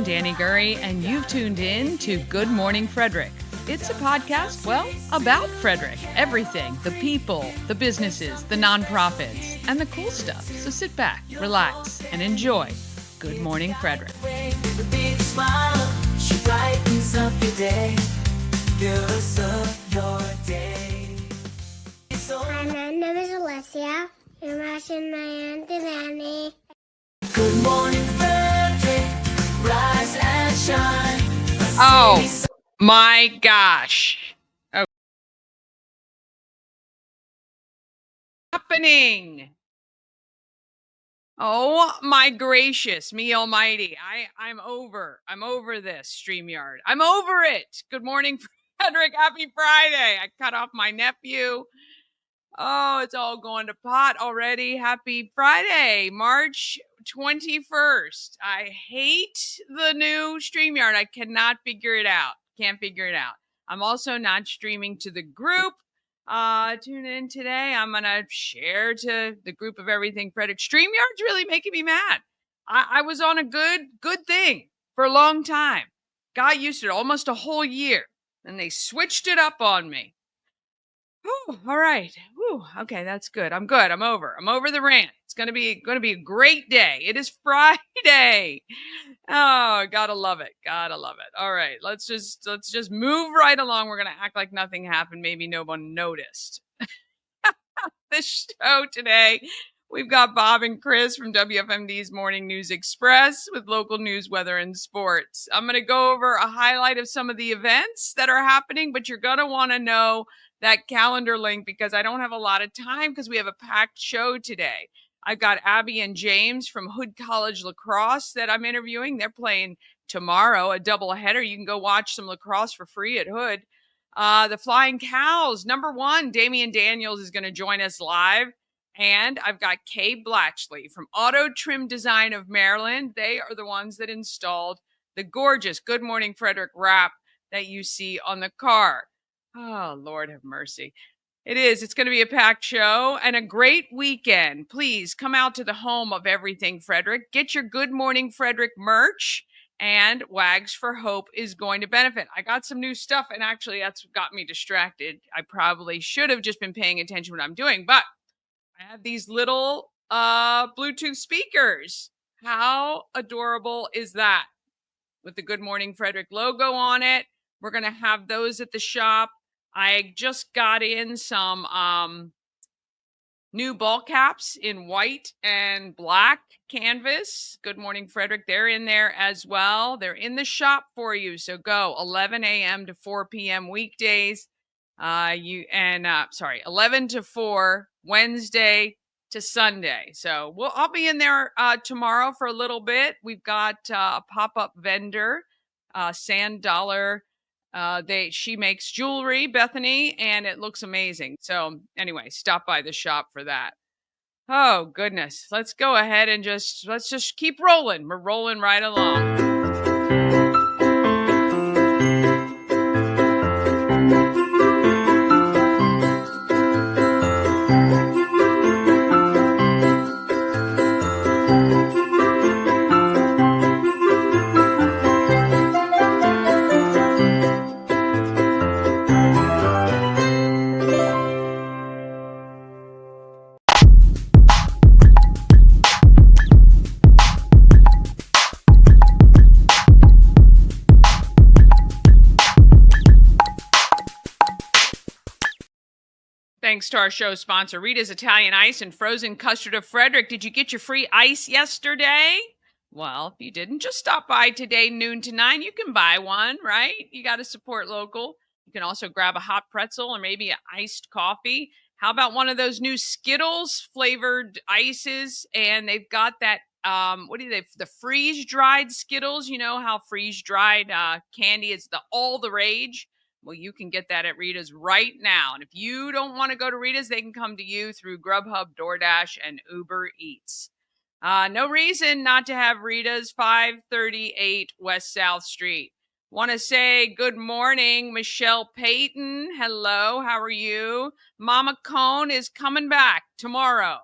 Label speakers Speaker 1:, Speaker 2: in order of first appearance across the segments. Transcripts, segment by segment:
Speaker 1: I'm Danny Gurry, and you've tuned in to Good Morning Frederick. It's a podcast, well, about Frederick. Everything, the people, the businesses, the nonprofits, and the cool stuff. So sit back, relax, and enjoy Good Morning Frederick.
Speaker 2: The big smile, she brightens up your day. Girls of your day.
Speaker 3: Hi, my name is Alessia. I'm watching my Auntie Vanny.
Speaker 2: Good morning, Frederick. Rise and shine.
Speaker 1: Oh, my gosh. Oh. Happening. Oh my gracious, me almighty. I'm over this StreamYard. I'm over it. Good morning, Frederick. Happy Friday. I cut off my nephew. Oh, it's all going to pot already. Happy Friday, March 21st. I hate the new StreamYard. I cannot figure it out. Can't figure it out. I'm also not streaming to the group. Tune in today. I'm going to share to the group of everything Frederick. StreamYard's really making me mad. I was on a good thing for a long time. Got used to it almost a whole year. And they switched it up on me. Whew, all right. Whew, okay, that's good. I'm good. I'm over. I'm over the rant. It's gonna be a great day. It is Friday. Oh, gotta love it. Gotta love it. All right, let's just move right along. We're gonna act like nothing happened. Maybe no one noticed. This show today, we've got Bob and Chris from WFMD's Morning News Express with local news, weather, and sports. I'm gonna go over a highlight of some of the events that are happening, but you're gonna want to know that calendar link because I don't have a lot of time because we have a packed show today. I've got Abby and James from Hood College Lacrosse that I'm interviewing. They're playing tomorrow, a doubleheader. You can go watch some lacrosse for free at Hood. The Flying Cows, number one, Damian Daniels is going to join us live. And I've got Kay Blatchley from Auto Trim Design of Maryland. They are the ones that installed the gorgeous Good Morning Frederick wrap that you see on the car. Oh, Lord have mercy. It is. It's going to be a packed show and a great weekend. Please come out to the home of everything Frederick. Get your Good Morning Frederick merch, and Wags for Hope is going to benefit. I got some new stuff, and actually that's got me distracted. I probably should have just been paying attention to what I'm doing, but I have these little Bluetooth speakers. How adorable is that? With the Good Morning Frederick logo on it. We're going to have those at the shop. I just got in some new ball caps in white and black canvas. Good Morning Frederick. They're in there as well. They're in the shop for you. So go 11 a.m. to 4 p.m. weekdays. 11 to 4 Wednesday to Sunday. So I'll be in there tomorrow for a little bit. We've got a pop-up vendor, Sand Dollar. She makes jewelry, Bethany, and it looks amazing. So anyway, stop by the shop for that. Oh goodness. Let's go ahead and let's just keep rolling. We're rolling right along. Thanks to our show sponsor, Rita's Italian Ice and Frozen Custard of Frederick. Did you get your free ice yesterday? Well, if you didn't, just stop by today, noon to 9. You can buy one, right? You got to support local. You can also grab a hot pretzel or maybe an iced coffee. How about one of those new Skittles flavored ices? And they've got that, the freeze-dried Skittles. You know how freeze-dried candy is all the rage? Well, you can get that at Rita's right now. And if you don't want to go to Rita's, they can come to you through Grubhub, DoorDash, and Uber Eats. No reason not to have Rita's, 538 West South Street. Want to say good morning, Michelle Payton. Hello, how are you? Mama Cone is coming back tomorrow.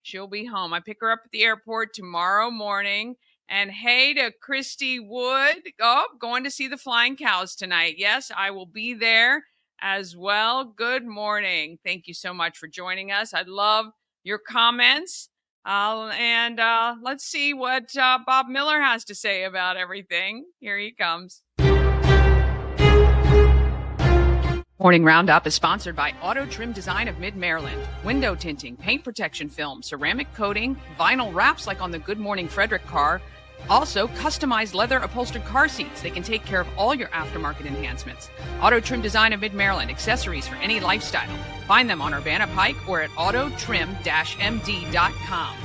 Speaker 1: She'll be home. I pick her up at the airport tomorrow morning. And hey to Christy Wood. Oh, going to see the Flying Cows tonight. Yes, I will be there as well. Good morning. Thank you so much for joining us. I love your comments. And let's see what Bob Miller has to say about everything. Here he comes. Morning Roundup is sponsored by Auto Trim Design of Mid-Maryland. Window tinting, paint protection film, ceramic coating, vinyl wraps like on the Good Morning Frederick car. Also, customized leather upholstered car seats. They can take care of all your aftermarket enhancements. Auto Trim Design of Mid-Maryland, accessories for any lifestyle. Find them on Urbana Pike or at autotrim-md.com.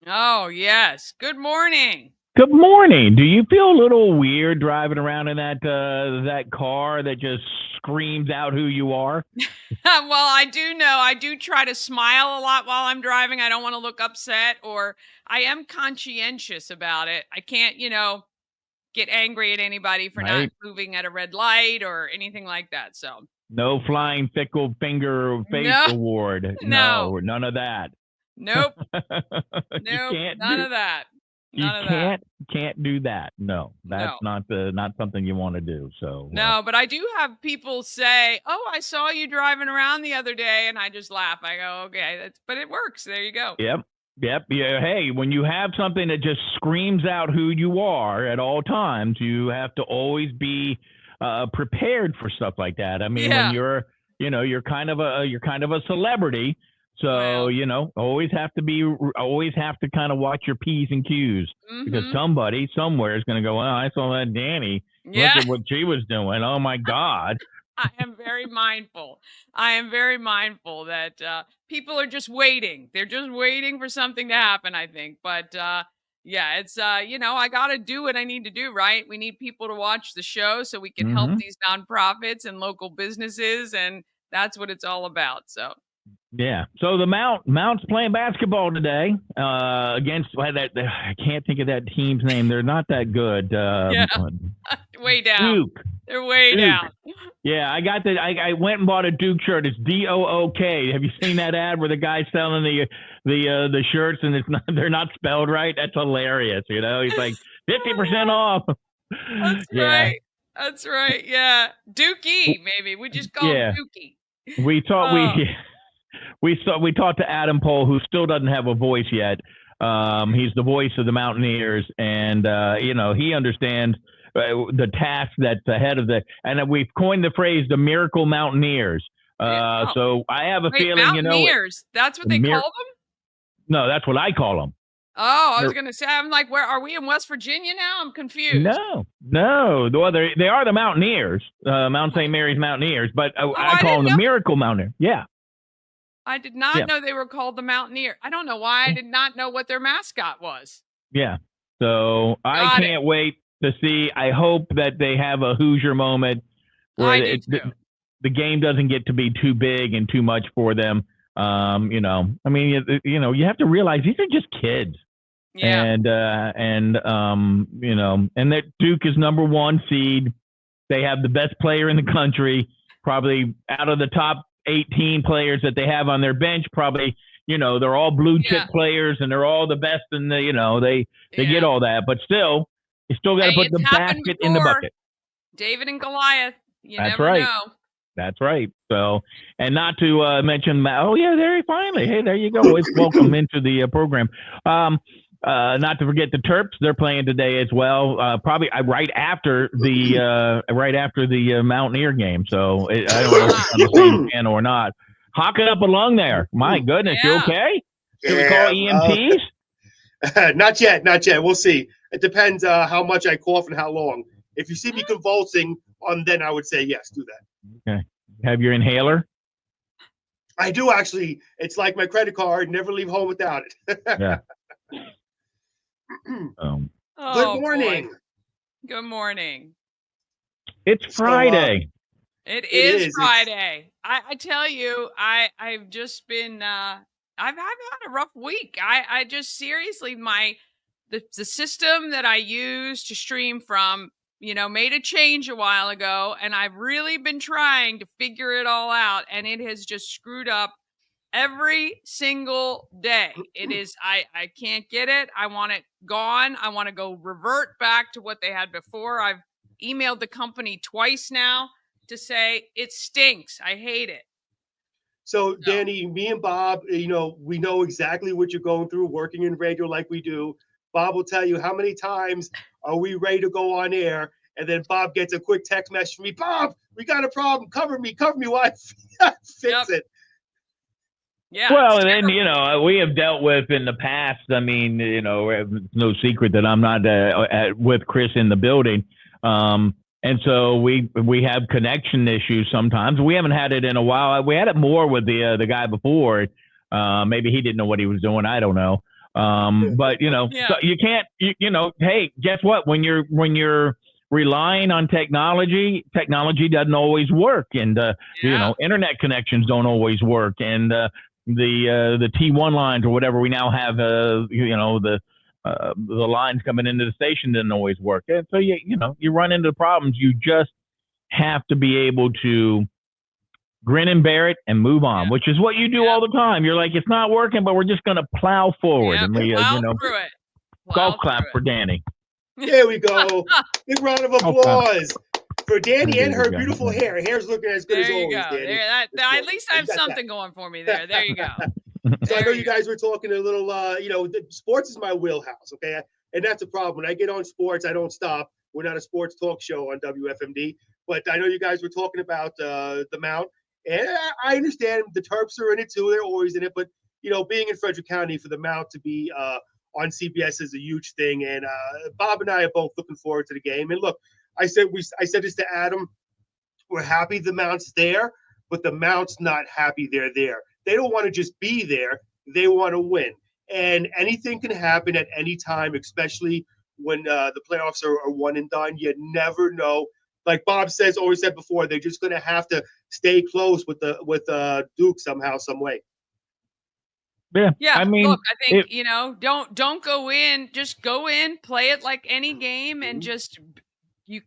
Speaker 1: Oh, yes. Good morning.
Speaker 4: Good morning. Do you feel a little weird driving around in that car that just screams out who you are?
Speaker 1: Well, I do know. I do try to smile a lot while I'm driving. I don't want to look upset, or I am conscientious about it. I can't, get angry at anybody for not
Speaker 4: Right.
Speaker 1: moving at a red light or anything like that. So,
Speaker 4: No flying fickle finger face
Speaker 1: no,
Speaker 4: award.
Speaker 1: no,
Speaker 4: No, none of that.
Speaker 1: nope,
Speaker 4: You
Speaker 1: nope,
Speaker 4: can't
Speaker 1: none
Speaker 4: do.
Speaker 1: of that.
Speaker 4: You
Speaker 1: None of that.
Speaker 4: can't do that. No, that's
Speaker 1: No.
Speaker 4: not something you want to do. So
Speaker 1: No, but I do have people say, "Oh, I saw you driving around the other day," and I just laugh. I go, "Okay, but it works. There you go."
Speaker 4: Yep. Yep. Yeah. Hey, when you have something that just screams out who you are at all times, you have to always be prepared for stuff like that. I mean, when
Speaker 1: Yeah.
Speaker 4: you're kind of a celebrity, so
Speaker 1: Well.
Speaker 4: always have to kind of watch your p's and q's because
Speaker 1: Mm-hmm.
Speaker 4: somebody somewhere is going to go, "Well, I saw that Danny. Look
Speaker 1: Yeah.
Speaker 4: at what she was doing. Oh my God."
Speaker 1: I am very mindful. I am very mindful that people are just waiting. They're just waiting for something to happen, I think. But yeah, it's I got to do what I need to do, right? We need people to watch the show so we can help
Speaker 4: Hmm.
Speaker 1: these nonprofits and local businesses, and that's what it's all about. So,
Speaker 4: Yeah. So the Mount's playing basketball today against I can't think of that team's name. They're not that good.
Speaker 1: yeah, way down.
Speaker 4: Duke.
Speaker 1: They're way
Speaker 4: Duke.
Speaker 1: down.
Speaker 4: Yeah, I went and bought a Duke shirt. It's DOOK. Have you seen that ad where the guy's selling the shirts and they're not spelled right? That's hilarious. He's like 50% off.
Speaker 1: That's
Speaker 4: Yeah.
Speaker 1: right. That's right. Yeah. Dookie, maybe. We just call him
Speaker 4: Yeah.
Speaker 1: Dookie.
Speaker 4: We thought
Speaker 1: Oh,
Speaker 4: we talked to Adam Pohl, who still doesn't have a voice yet. He's the voice of the Mountaineers, and he understands the task that's ahead of and we've coined the phrase the Miracle Mountaineers.
Speaker 1: yeah. Oh,
Speaker 4: So I have a
Speaker 1: wait,
Speaker 4: feeling,
Speaker 1: Mountaineers. That's what they
Speaker 4: mir-
Speaker 1: call them?
Speaker 4: no, that's what I call them.
Speaker 1: Oh, I was going to say, I'm like, where are we in West Virginia now? I'm confused.
Speaker 4: No. Well, they are the Mountaineers, Mount St. Mary's Mountaineers, but
Speaker 1: Oh,
Speaker 4: I
Speaker 1: I
Speaker 4: call them
Speaker 1: didn't
Speaker 4: the
Speaker 1: know.
Speaker 4: Miracle Mountaineers. Yeah.
Speaker 1: I did not
Speaker 4: Yeah.
Speaker 1: know they were called the Mountaineer. I don't know why I did not know what their mascot was.
Speaker 4: Yeah. So I
Speaker 1: Got it.
Speaker 4: can't wait to see. I hope that they have a Hoosier moment where
Speaker 1: I do too.
Speaker 4: the game doesn't get to be too big and too much for them. I mean, you have to realize these are just kids.
Speaker 1: Yeah.
Speaker 4: And and that Duke is number 1 seed. They have the best player in the country, probably out of the top 18 players that they have on their bench. Probably, they're all blue chip players and they're all the best, and they get all that, but still, you still got to
Speaker 1: Hey,
Speaker 4: put
Speaker 1: it's
Speaker 4: the
Speaker 1: happened
Speaker 4: basket in the
Speaker 1: before.
Speaker 4: bucket.
Speaker 1: David and Goliath. You
Speaker 4: That's
Speaker 1: never
Speaker 4: right.
Speaker 1: know.
Speaker 4: That's right. So, and not to mention, oh yeah, finally, hey, there you go. Always welcome into the program. Not to forget the Terps; they're playing today as well. Probably right after the Mountaineer game. So I don't know if it's on the same channel or not. Hawk it up along there. My goodness, you
Speaker 1: Yeah.
Speaker 4: okay? Should we call EMTs?
Speaker 5: Not yet. We'll see. It depends how much I cough and how long. If you see me convulsing, then I would say yes, do that.
Speaker 4: Okay. Have your inhaler?
Speaker 5: I do actually. It's like my credit card. Never leave home without it.
Speaker 4: Yeah.
Speaker 5: Good morning.
Speaker 1: Boy. Good morning.
Speaker 4: It's Friday.
Speaker 1: It is Friday. I tell you, I've just been I've had a rough week. I just seriously the system that I use to stream from, made a change a while ago, and I've really been trying to figure it all out, and it has just screwed up every single day. It is, I can't get it. I want it gone. I want to go revert back to what they had before. I've emailed the company twice now to say it stinks. I hate it.
Speaker 5: So,
Speaker 1: So,
Speaker 5: Danny, me and Bob, we know exactly what you're going through working in radio like we do. Bob will tell you how many times are we ready to go on air, and then Bob gets a quick text message from me. Bob, we got a problem. Cover me while I fix it.
Speaker 1: Yeah.
Speaker 4: Well,
Speaker 1: it's
Speaker 4: and then,
Speaker 1: terrible.
Speaker 4: we have dealt with in the past. I mean, it's no secret that I'm not with Chris in the building. And so we have connection issues sometimes. We haven't had it in a while. We had it more with the guy before. Maybe he didn't know what he was doing. I don't know. But
Speaker 1: Yeah.
Speaker 4: so you can't. Hey, guess what? When you're relying on technology doesn't always work, and
Speaker 1: Yeah.
Speaker 4: internet connections don't always work, and the T1 lines or whatever we now have. The lines coming into the station didn't always work. And so you run into problems. You just have to be able to grin and bear it and move on, which is what you do all the time. You're like, it's not working, but we're just going to plow forward.
Speaker 1: Yeah.
Speaker 4: And we,
Speaker 1: Plow through it.
Speaker 4: golf
Speaker 1: Plow
Speaker 4: clap
Speaker 1: through
Speaker 4: for Danny.
Speaker 5: There we go. Big round of applause for Danny and her beautiful hair. Her hair's looking as good
Speaker 1: There
Speaker 5: as
Speaker 1: you
Speaker 5: always,
Speaker 1: go.
Speaker 5: Danny.
Speaker 1: There, at least I have something going for me there. There you go.
Speaker 5: So I know
Speaker 1: There
Speaker 5: you
Speaker 1: go.
Speaker 5: guys were talking a little, sports is my wheelhouse, okay? And that's a problem. When I get on sports, I don't stop. We're not a sports talk show on WFMD, but I know you guys were talking about the Mount, and I understand the Terps are in it too. They're always in it, but being in Frederick County for the Mount to be on CBS is a huge thing. And Bob and I are both looking forward to the game. And look, I said this to Adam. We're happy the Mount's there, but the Mount's not happy they're there. They don't want to just be there. They want to win. And anything can happen at any time, especially when the playoffs are one and done. You never know. Like Bob always said before, they're just going to have to stay close with Duke somehow, some way.
Speaker 1: Yeah.
Speaker 4: I mean,
Speaker 1: Look, I think don't go in. Just go in, play it like any game, and just they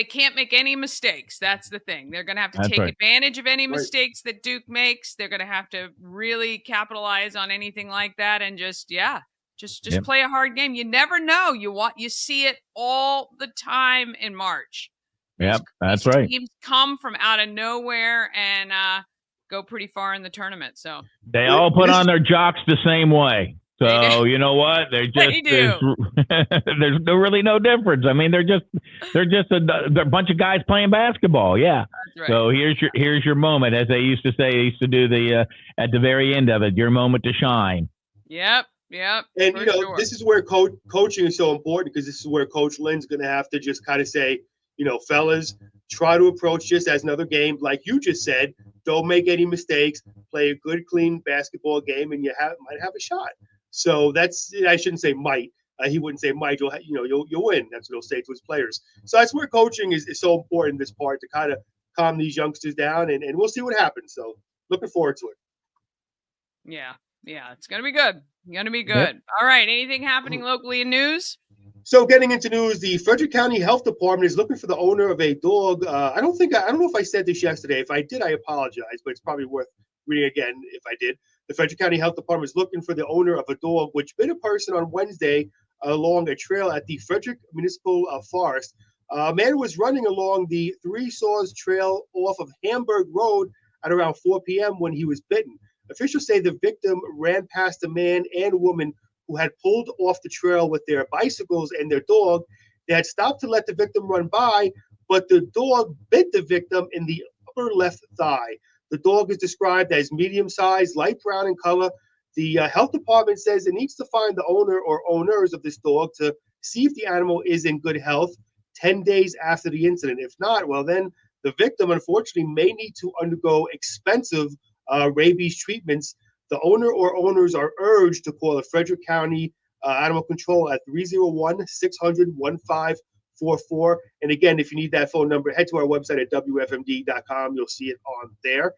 Speaker 1: can't make any mistakes. That's the thing. They're going to have to
Speaker 4: That's
Speaker 1: take
Speaker 4: right.
Speaker 1: advantage of any
Speaker 5: Right.
Speaker 1: mistakes that Duke makes. They're going to have to really capitalize on anything like that, and just
Speaker 4: Yep.
Speaker 1: play a hard game. You never know. You see it all the time in March.
Speaker 4: Yep, that's
Speaker 1: These
Speaker 4: right.
Speaker 1: teams come from out of nowhere and go pretty far in the tournament. So
Speaker 4: They all put on their jocks the same way.
Speaker 1: They do.
Speaker 4: So you know what? They're just
Speaker 1: They do.
Speaker 4: there's really no difference. I mean, they're just a bunch of guys playing basketball. Yeah.
Speaker 1: That's right.
Speaker 4: So here's your moment, as they used to say. They used to do the at the very end of it, your moment to shine.
Speaker 1: Yep.
Speaker 5: And
Speaker 1: for sure.
Speaker 5: this is where coaching is so important, because this is where Coach Lynn's going to have to just kind of say, fellas, try to approach this as another game, like you just said. Don't make any mistakes. Play a good, clean basketball game, and you might have a shot. So I shouldn't say might. He wouldn't say might. You'll win. That's what he'll say to his players. So that's where coaching is so important. This part to kind of calm these youngsters down, and we'll see what happens. So looking forward to it.
Speaker 1: Yeah, it's gonna be good. Yep. All right. Anything happening locally in news?
Speaker 5: So getting into news, the Frederick County Health Department is looking for the owner of a dog. I don't know if I said this yesterday. If I did, I apologize, but it's probably worth reading again if I did. The Frederick County Health Department is looking for the owner of a dog which bit a person on Wednesday along a trail at the Frederick Municipal Forest. A man was running along the Three Saws Trail off of Hamburg Road at around 4 p.m. when he was bitten. Officials say the victim ran past a man and woman who had pulled off the trail with their bicycles and their dog. They had stopped to let the victim run by, but the dog bit the victim in the upper left thigh. The dog is described as medium-sized, light brown in color. The health department says it needs to find the owner or owners of this dog to see if the animal is in good health 10 days after the incident. If not, well, then the victim, unfortunately, may need to undergo expensive rabies treatments. The owner or owners are urged to call the Frederick County Animal Control at 301-600-1544. And again, if you need that phone number, head to our website at WFMD.com. You'll see it on there.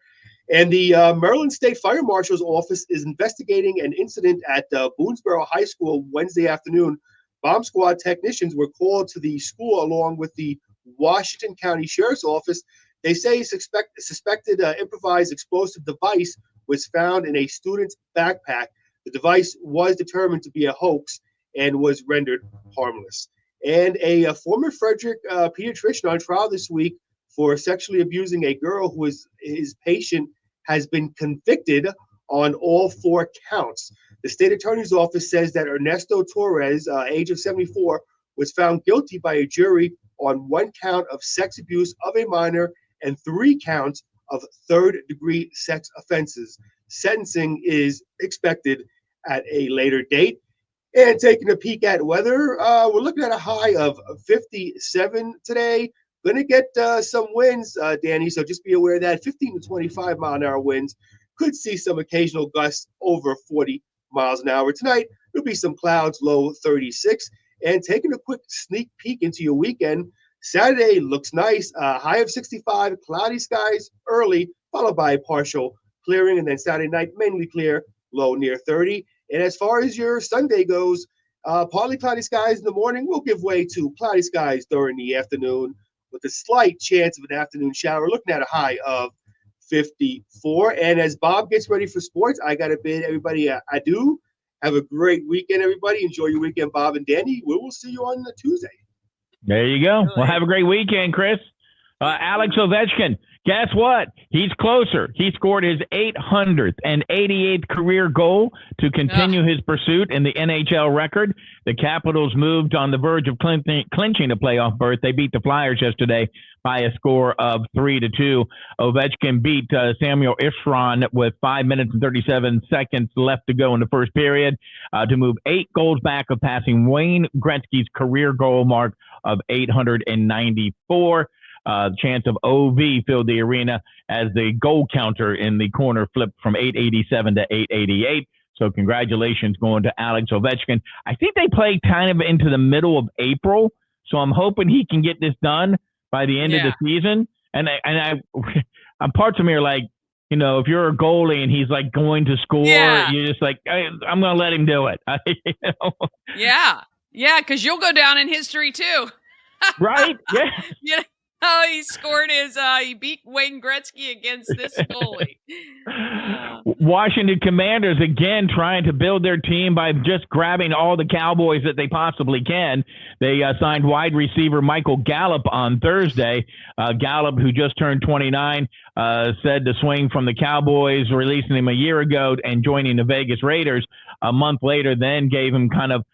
Speaker 5: And the Maryland State Fire Marshal's Office is investigating an incident at Boonesboro High School Wednesday afternoon. Bomb squad technicians were called to the school along with the Washington County Sheriff's Office. They say suspected improvised explosive device was found in a student's backpack. The device was determined to be a hoax and was rendered harmless. And a former Frederick pediatrician on trial this week for sexually abusing a girl who was his patient has been convicted on all 4 counts. The state attorney's office says that Ernesto Torres, age of 74, was found guilty by a jury on 1 count of sex abuse of a minor and 3 counts of third-degree sex offenses. Sentencing is expected at a later date. And taking a peek at weather, we're looking at a high of 57 today. Going to get some winds, Danny, so just be aware of that. 15 to 25 mile an hour winds. Could see some occasional gusts over 40 miles an hour. Tonight, there'll be some clouds, low 36. And taking a quick sneak peek into your weekend, Saturday looks nice. High of 65, cloudy skies early, followed by partial clearing. And then Saturday night, mainly clear, low near 30. And as far as your Sunday goes, partly cloudy skies in the morning will give way to cloudy skies during the afternoon with a slight chance of an afternoon shower, looking at a high of 54. And as Bob gets ready for sports, I got to bid everybody adieu. Have a great weekend, everybody. Enjoy your weekend, Bob and Danny. We will see you on Tuesday.
Speaker 4: There you go. Well, have a great weekend, Chris. Alex Ovechkin, guess what? He's closer. He scored his 888th career goal to continue his pursuit in the NHL record. The Capitals moved on the verge of clinching a playoff berth. They beat the Flyers yesterday by a score of 3-2. Ovechkin beat Samuel Ishran with 5 minutes and 37 seconds left to go in the first period to move 8 goals back of passing Wayne Gretzky's career goal mark of 894. Chance of OV filled the arena as the goal counter in the corner flipped from 887 to 888. So congratulations going to Alex Ovechkin. I think they play kind of into the middle of April, so I'm hoping he can get this done by the end of the season. And parts of me are like, you know, if you're a goalie and he's like going to score, you're just like, I'm going to let him do it. You know?
Speaker 1: Yeah, because you'll go down in history too.
Speaker 4: Right? Yeah.
Speaker 1: Oh, he scored he beat Wayne Gretzky against this goalie.
Speaker 4: Washington Commanders, again, trying to build their team by just grabbing all the Cowboys that they possibly can. They signed wide receiver Michael Gallup on Thursday. Gallup, who just turned 29, said to swing from the Cowboys, releasing him a year ago and joining the Vegas Raiders a month later, then gave him kind of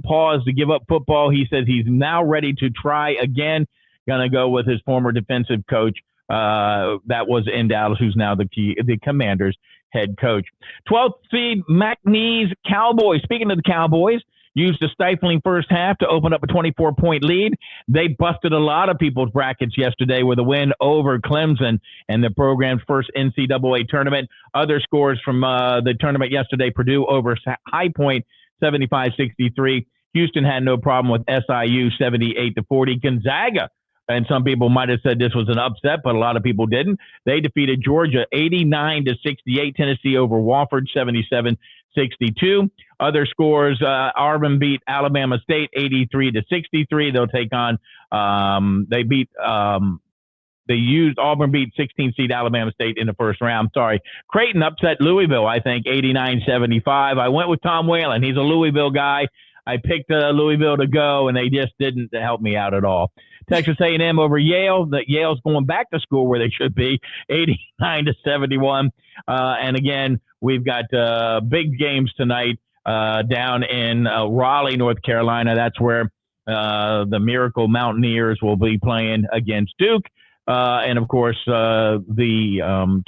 Speaker 4: pause to give up football. He says he's now ready to try again. Going to go with his former defensive coach that was in Dallas, who's now the Commanders head coach. 12th seed McNeese Cowboys. Speaking of the Cowboys, used a stifling first half to open up a 24-point lead. They busted a lot of people's brackets yesterday with a win over Clemson and the program's first NCAA tournament. Other scores from the tournament yesterday: Purdue over High Point, 75-63. Houston had no problem with SIU, 78-40. Gonzaga, and some people might have said this was an upset, but a lot of people didn't. They defeated Georgia 89-68. Tennessee over Wofford 77-62. Other scores: Auburn beat Alabama State 83-63. They'll take on. Auburn beat 16 seed Alabama State in the first round. Sorry, Creighton upset Louisville. I think 89-75. I went with Tom Whalen. He's a Louisville guy. I picked Louisville to go, and they just didn't help me out at all. Texas A&M over Yale. Yale's going back to school where they should be, 89-71. And again, we've got big games tonight down in Raleigh, North Carolina. That's where the Miracle Mountaineers will be playing against Duke. And, of course, the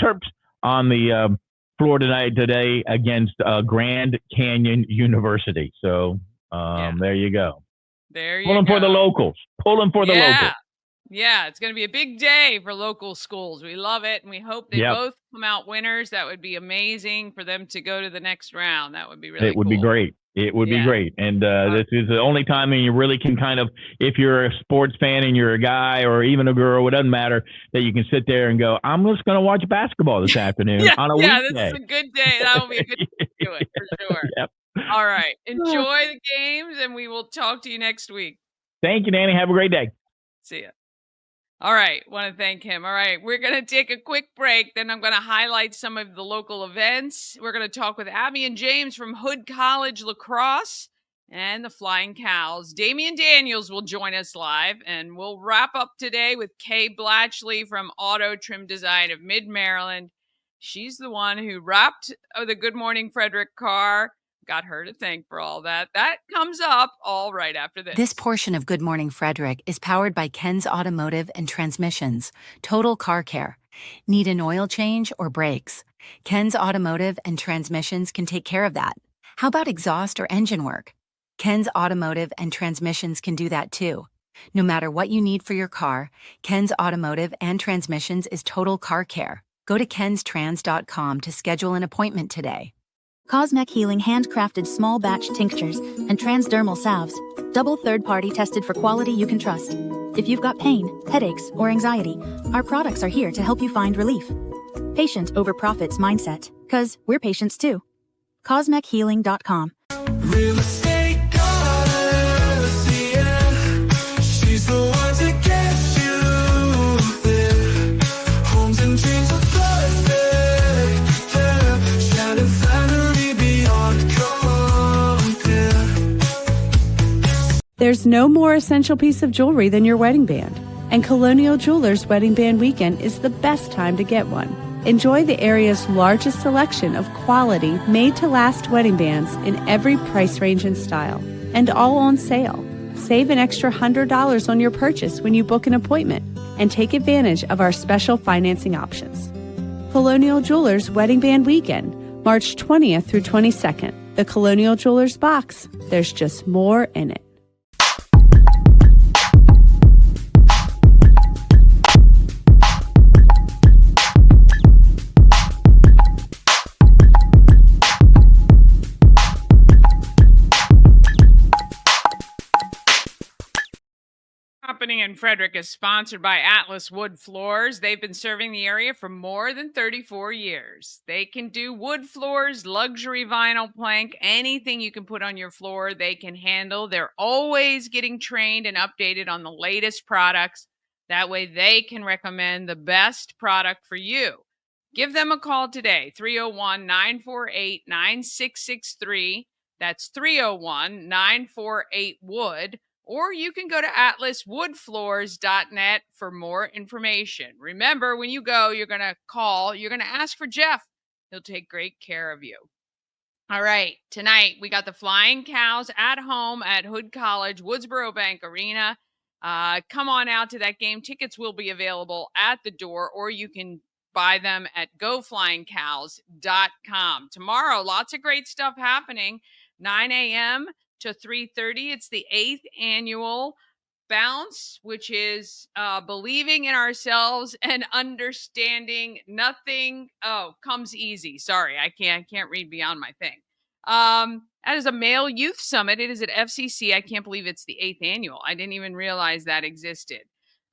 Speaker 4: Terps on the floor today against Grand Canyon University. So there you go.
Speaker 1: There you
Speaker 4: go. Pulling for the locals.
Speaker 1: Yeah, it's going to be a big day for local schools. We love it, and we hope they both come out winners. That would be amazing for them to go to the next round. That would be really cool.
Speaker 4: It would be great. It would be great. And this is the only time you really can kind of, if you're a sports fan and you're a guy or even a girl, it doesn't matter, that you can sit there and go, I'm just going to watch basketball this afternoon on a weekday.
Speaker 1: Yeah, this is a good day. That will be a good day to do it, for sure.
Speaker 4: Yep.
Speaker 1: All right. Enjoy the games, and we will talk to you next week.
Speaker 4: Thank you, Danny. Have a great day.
Speaker 1: See ya. All right. Want to thank him. All right. We're going to take a quick break. Then I'm going to highlight some of the local events. We're going to talk with Abby and James from Hood College Lacrosse and the Flying Cows. Damian Daniels will join us live, and we'll wrap up today with Kay Blatchley from Auto Trim Design of Mid Maryland. She's the one who wrapped the Good Morning Frederick car. Got her to thank for all that. That comes up all right after this.
Speaker 6: This portion of Good Morning Frederick is powered by Ken's Automotive and Transmissions, Total Car Care. Need an oil change or brakes? Ken's Automotive and Transmissions can take care of that. How about exhaust or engine work? Ken's Automotive and Transmissions can do that too. No matter what you need for your car, Ken's Automotive and Transmissions is Total Car Care. Go to kenstrans.com to schedule an appointment today.
Speaker 7: Cosmec Healing handcrafted small batch tinctures and transdermal salves, double third-party tested for quality you can trust. If you've got pain, headaches, or anxiety, our products are here to help you find relief. Patient over profits mindset, 'cause we're patients too. CosmecHealing.com.
Speaker 2: Real estate goddess, yeah. She's the one to get you there. Homes and dreams are perfect, yeah. Shining finally beyond compare.
Speaker 8: There's no more essential piece of jewelry than your wedding band, and Colonial Jewelers Wedding Band Weekend is the best time to get one. Enjoy the area's largest selection of quality, made-to-last wedding bands in every price range and style, and all on sale. Save an extra $100 on your purchase when you book an appointment, and take advantage of our special financing options. Colonial Jewelers Wedding Band Weekend, March 20th through 22nd. The Colonial Jewelers box. There's just more in it.
Speaker 1: Happening in Frederick is sponsored by Atlas Wood Floors. They've been serving the area for more than 34 years. They can do wood floors, luxury vinyl plank, anything you can put on your floor, they can handle. They're always getting trained and updated on the latest products. That way they can recommend the best product for you. Give them a call today, 301-948-9663. That's 301-948-WOOD. Or you can go to atlaswoodfloors.net for more information. Remember, when you go, you're going to call, you're going to ask for Jeff. He'll take great care of you. All right, tonight we got the Flying Cows at home at Hood College, Woodsboro Bank Arena. Come on out to that game. Tickets will be available at the door, or you can buy them at goflyingcows.com. Tomorrow, lots of great stuff happening. 9 a.m. to 3:30. It's the 8th annual Bounce, which is believing in ourselves and understanding nothing comes easy. Sorry, I can't read beyond my thing. That is a male youth summit. It is at FCC. I can't believe it's the 8th annual. I didn't even realize that existed.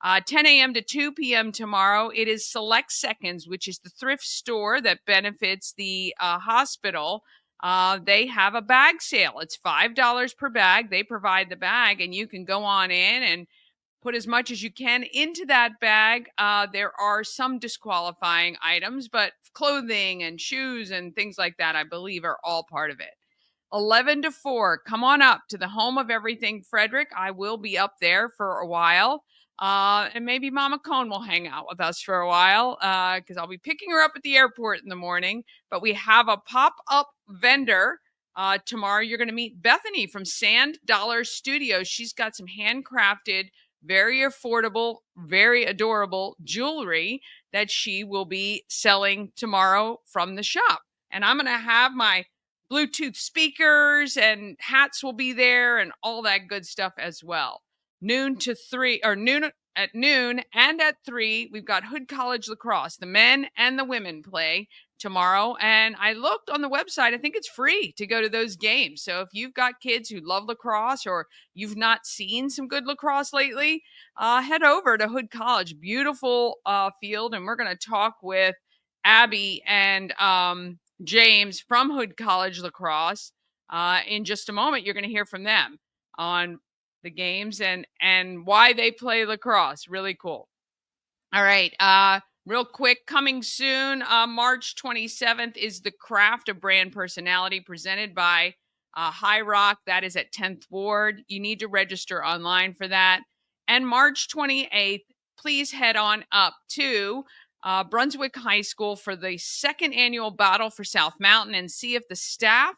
Speaker 1: 10 a.m. to 2 p.m. tomorrow. It is Select Seconds, which is the thrift store that benefits the hospital. They have a bag sale. It's $5 per bag. They provide the bag, and you can go on in and put as much as you can into that bag. There are some disqualifying items, but clothing and shoes and things like that, I believe, are all part of it. 11 to 4, come on up to the home of everything Frederick. I will be up there for a while. And maybe Mama Cone will hang out with us for a while because I'll be picking her up at the airport in the morning. But we have a pop-up vendor. Tomorrow you're going to meet Bethany from Sand Dollar Studios. She's got some handcrafted, very affordable, very adorable jewelry that she will be selling tomorrow from the shop. And I'm going to have my Bluetooth speakers and hats will be there and all that good stuff as well. Noon at noon and at 3, we've got Hood College Lacrosse. The men and the women play tomorrow. And I looked on the website. I think it's free to go to those games. So if you've got kids who love lacrosse or you've not seen some good lacrosse lately, head over to Hood College. Beautiful field. And we're going to talk with Abby and James from Hood College Lacrosse. In just a moment, you're going to hear from them on the games and why they play lacrosse. Really cool. All right. Real quick, coming soon, March 27th is the Craft of Brand Personality presented by High Rock. That is at 10th Ward. You need to register online for that. And March 28th, please head on up to Brunswick High School for the second annual Battle for South Mountain and see if the staff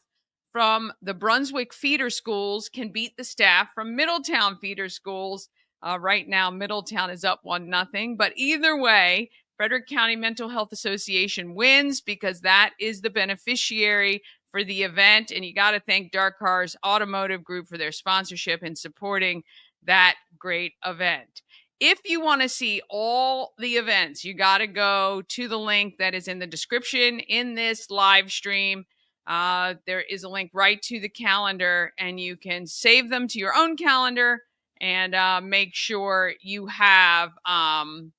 Speaker 1: from the Brunswick feeder schools can beat the staff from Middletown feeder schools. Right now, Middletown is up 1-0. But either way, Frederick County Mental Health Association wins because that is the beneficiary for the event. And you got to thank Dark Cars Automotive Group for their sponsorship and supporting that great event. If you want to see all the events, you got to go to the link that is in the description in this live stream. There is a link right to the calendar, and you can save them to your own calendar and make sure you have, all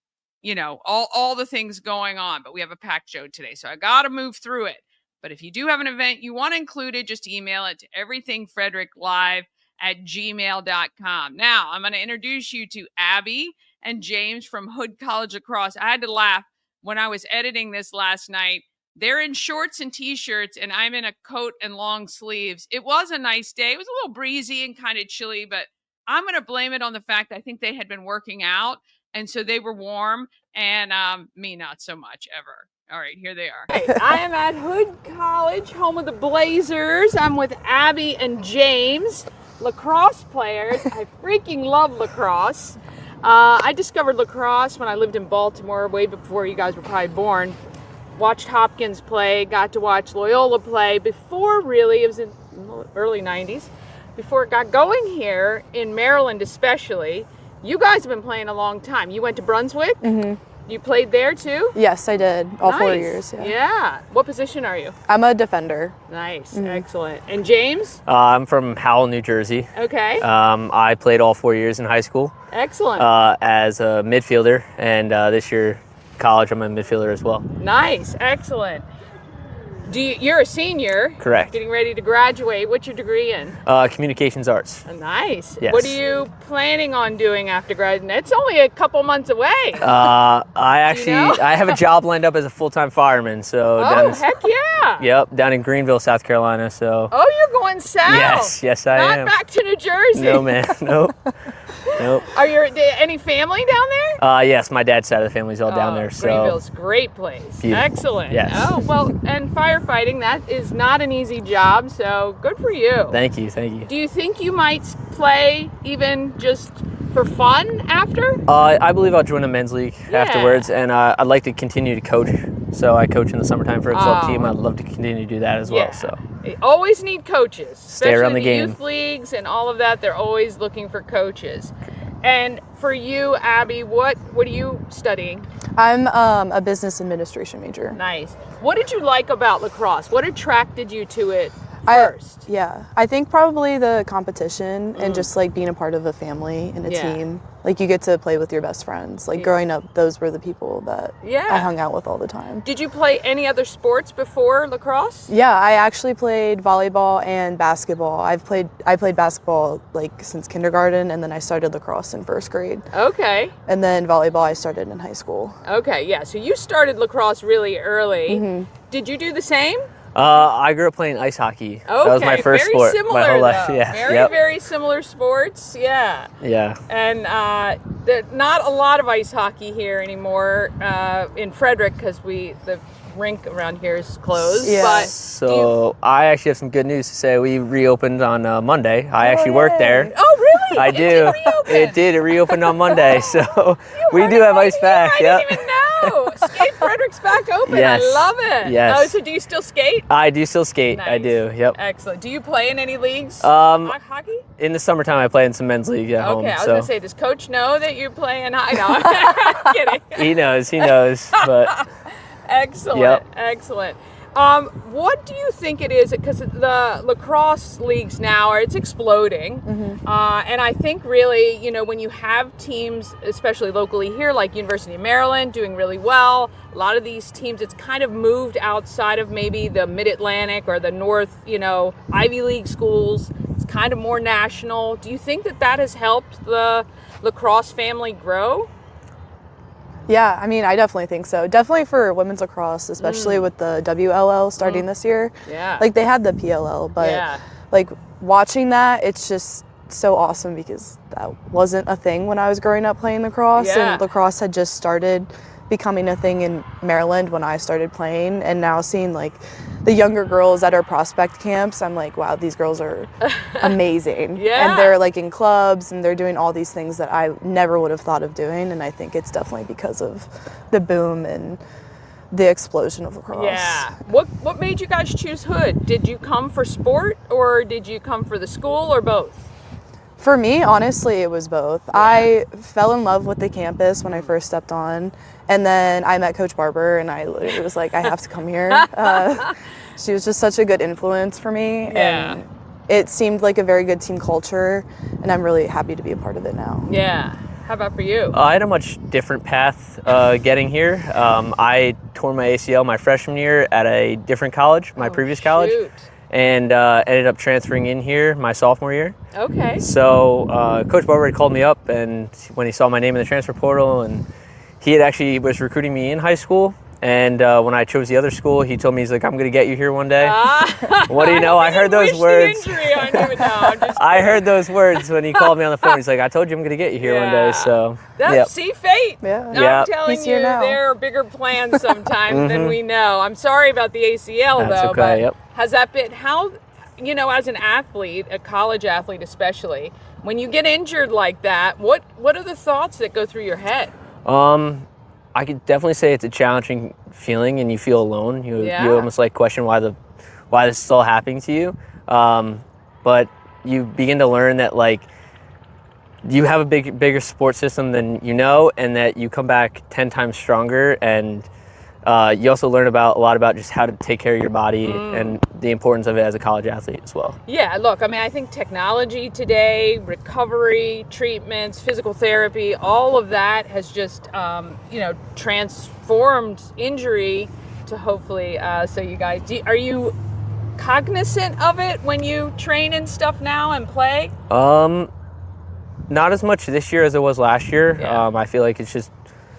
Speaker 1: the things going on. But we have a packed show today, so I got to move through it. But if you do have an event you want included, just email it to everythingfredericklive@gmail.com. Now, I'm going to introduce you to Abby and James from Hood College Lacrosse. I had to laugh when I was editing this last night. They're in shorts and T-shirts, and I'm in a coat and long sleeves. It was a nice day. It was a little breezy and kind of chilly, but I'm going to blame it on the fact I think they had been working out, and so they were warm, and me not so much ever. All right, here they are. I am at Hood College, home of the Blazers. I'm with Abby and James, lacrosse players. I freaking love lacrosse. I discovered lacrosse when I lived in Baltimore, way before you guys were probably born. Watched Hopkins play, got to watch Loyola play before really, it was in the early 90s. Before it got going here in Maryland especially. You guys have been playing a long time. You went to Brunswick?
Speaker 9: Mm-hmm.
Speaker 1: You played there too?
Speaker 9: Yes, I did. All 4
Speaker 1: Nice.
Speaker 9: years. Yeah.
Speaker 1: Yeah. What position are you?
Speaker 9: I'm a defender.
Speaker 1: Nice. Excellent. And James?
Speaker 10: I'm from Howell, New Jersey.
Speaker 1: Okay.
Speaker 10: I played all 4 years in high school
Speaker 1: Excellent.
Speaker 10: as a midfielder, and this year, college, I'm a midfielder as well.
Speaker 1: Nice. Excellent. You're a senior.
Speaker 10: Correct.
Speaker 1: Getting ready to graduate. What's your degree in?
Speaker 10: Communications arts.
Speaker 1: Nice.
Speaker 10: Yes.
Speaker 1: What are you planning on doing after graduating? It's only a couple months away.
Speaker 10: I actually,
Speaker 1: You know?
Speaker 10: I have a job lined up as a full-time fireman. So
Speaker 1: Heck yeah.
Speaker 10: Yep, down in Greenville, South Carolina. So.
Speaker 1: Oh, you're going south.
Speaker 10: Yes, I
Speaker 1: Not
Speaker 10: am.
Speaker 1: back to New Jersey.
Speaker 10: No, man, nope.
Speaker 1: Are you any family down there?
Speaker 10: Yes, my dad's side of the family's all down there. So.
Speaker 1: Greenville's a great place.
Speaker 10: Beautiful.
Speaker 1: Excellent.
Speaker 10: Yes.
Speaker 1: Oh, well, and firefighting, that is not an easy job, so good for you.
Speaker 10: Thank you.
Speaker 1: Do you think you might play even just for fun after?
Speaker 10: I believe I'll join a men's league afterwards, and I'd like to continue to coach. So I coach in the summertime for a club team. I'd love to continue to do that as well. So
Speaker 1: They always need coaches.
Speaker 10: Stay around
Speaker 1: especially
Speaker 10: the game.
Speaker 1: Youth leagues and all of that, they're always looking for coaches. And for you, Abby, what are you studying?
Speaker 9: I'm a business administration major.
Speaker 1: Nice. What did you like about lacrosse? What attracted you to it first?
Speaker 9: I think probably the competition and just like being a part of a family and a team. Like you get to play with your best friends. Like growing up, those were the people that I hung out with all the time.
Speaker 1: Did you play any other sports before lacrosse?
Speaker 9: Yeah, I actually played volleyball and basketball. I played basketball like since kindergarten, and then I started lacrosse in first grade.
Speaker 1: Okay.
Speaker 9: And then volleyball I started in high school.
Speaker 1: Okay, yeah. So you started lacrosse really early.
Speaker 9: Mm-hmm.
Speaker 1: Did you do the same?
Speaker 10: I grew up playing ice hockey.
Speaker 1: Okay,
Speaker 10: That was my first
Speaker 1: very
Speaker 10: sport
Speaker 1: similar,
Speaker 10: my whole life.
Speaker 1: though.
Speaker 10: Yeah.
Speaker 1: Very similar sports. Yeah.
Speaker 10: Yeah.
Speaker 1: And not a lot of ice hockey here anymore in Frederick because the rink around here is closed.
Speaker 9: Yeah.
Speaker 1: But
Speaker 10: So I actually have some good news to say. We reopened on Monday. I actually work there.
Speaker 1: Oh, really?
Speaker 10: I
Speaker 1: It
Speaker 10: do.
Speaker 1: did reopen?
Speaker 10: It did. It reopened on Monday. So we
Speaker 1: heard
Speaker 10: do
Speaker 1: it
Speaker 10: have
Speaker 1: right
Speaker 10: ice
Speaker 1: here.
Speaker 10: back.
Speaker 1: I
Speaker 10: Yep.
Speaker 1: didn't even know. Skate Frederick's back open.
Speaker 10: Yes.
Speaker 1: I love it.
Speaker 10: Yes.
Speaker 1: Oh, so do you still skate?
Speaker 10: I do still skate. I
Speaker 1: Nice.
Speaker 10: do. Yep.
Speaker 1: Excellent. Do you play in any leagues? Hockey?
Speaker 10: In the summertime, I play in some men's league at home.
Speaker 1: Okay, I was
Speaker 10: so
Speaker 1: going to say, does Coach know that you're playing hockey? No, I'm kidding.
Speaker 10: he knows. He knows. But
Speaker 1: Excellent.
Speaker 10: Yep.
Speaker 1: Excellent. What do you think it is? Because the lacrosse leagues now it's exploding, and I think really, when you have teams, especially locally here, like University of Maryland, doing really well. A lot of these teams, it's kind of moved outside of maybe the Mid-Atlantic or the North, Ivy League schools. It's kind of more national. Do you think that has helped the lacrosse family grow?
Speaker 9: Yeah, I mean, I definitely think so. Definitely for women's lacrosse, especially with the WLL starting this year.
Speaker 1: Yeah.
Speaker 9: Like, they had the PLL, but like watching that, it's just so awesome because that wasn't a thing when I was growing up playing lacrosse. And lacrosse had just started becoming a thing in Maryland when I started playing, and now seeing like the younger girls at our prospect camps, I'm like, wow, these girls are amazing. And they're like in clubs and they're doing all these things that I never would have thought of doing, and I think it's definitely because of the boom and the explosion of lacrosse.
Speaker 1: Yeah. What made you guys choose Hood? Did you come for sport or did you come for the school or both?
Speaker 9: For me, honestly, it was both. I fell in love with the campus when I first stepped on, and then I met Coach Barber, and I literally was like, I have to come here. She was just such a good influence for me, and it seemed like a very good team culture, and I'm really happy to be a part of it now.
Speaker 1: Yeah. How about for you?
Speaker 10: I had a much different path getting here. I tore my ACL my freshman year at a different college, my previous college. And ended up transferring in here my sophomore year.
Speaker 1: Okay.
Speaker 10: So Coach Barber had called me up, and when he saw my name in the transfer portal, and he had actually was recruiting me in high school. And when I chose the other school, he told me, he's like, I'm going to get you here one day. What do you know? I heard those words. I heard those words when he called me on the phone. He's like, I told you I'm going to get you here one day. So
Speaker 1: see fate. I'm telling you, there are bigger plans sometimes than we know. I'm sorry about the ACL though.
Speaker 10: Okay,
Speaker 1: but has that been how? You know, as an athlete, a college athlete especially, when you get injured like that, what are the thoughts that go through your head?
Speaker 10: I could definitely say it's a challenging feeling, and you feel alone. You almost like question why this is all happening to you. But you begin to learn that like you have a bigger support system than you know, and that you come back 10 times stronger. And you also learn a lot about just how to take care of your body and the importance of it as a college athlete as well.
Speaker 1: Yeah, look, I mean, I think technology today, recovery, treatments, physical therapy, all of that has just, transformed injury to hopefully, so you guys, are you cognizant of it when you train and stuff now and play?
Speaker 10: Not as much this year as it was last year. I feel like it's just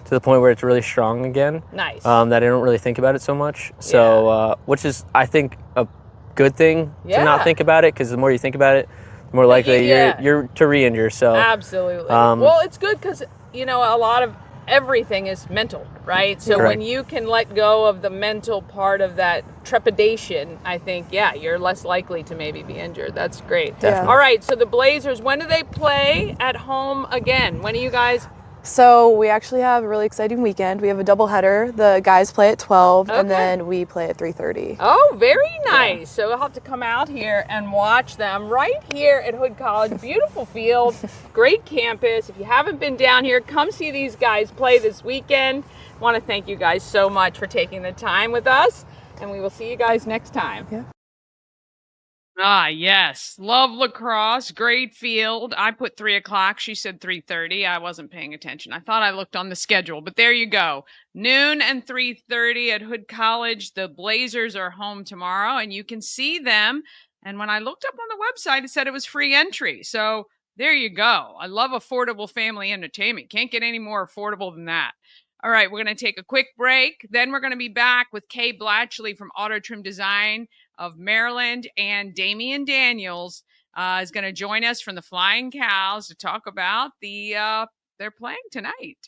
Speaker 10: to the point where it's really strong again.
Speaker 1: Nice.
Speaker 10: That I don't really think about it so much. So, which is, I think, a good thing to not think about it, because the more you think about it, the more likely you're to re-injure. So
Speaker 1: absolutely. Well, it's good because a lot of everything is mental, right? So when you can let go of the mental part of that trepidation, I think, you're less likely to maybe be injured. That's great.
Speaker 10: Definitely.
Speaker 1: All right, so the Blazers, when do they play at home again? When are you guys?
Speaker 9: So we actually have a really exciting weekend. We have a doubleheader. The guys play at 12, and then we play at 3:30.
Speaker 1: Oh, very nice. So we'll have to come out here and watch them right here at Hood College. Beautiful field, great campus. If you haven't been down here, come see these guys play this weekend. I want to thank you guys so much for taking the time with us, and we will see you guys next time.
Speaker 9: Yeah.
Speaker 1: Ah, yes. Love lacrosse. Great field. I put 3 o'clock. She said 3:30. I wasn't paying attention. I thought I looked on the schedule, but there you go. Noon and 3:30 at Hood College. The Blazers are home tomorrow, and you can see them. And when I looked up on the website, it said it was free entry. So there you go. I love affordable family entertainment. Can't get any more affordable than that. All right, we're going to take a quick break. Then we're going to be back with Kay Blatchley from Auto Trim Design of Maryland, and Damian Daniels is going to join us from the Flying Cows to talk about they're playing tonight.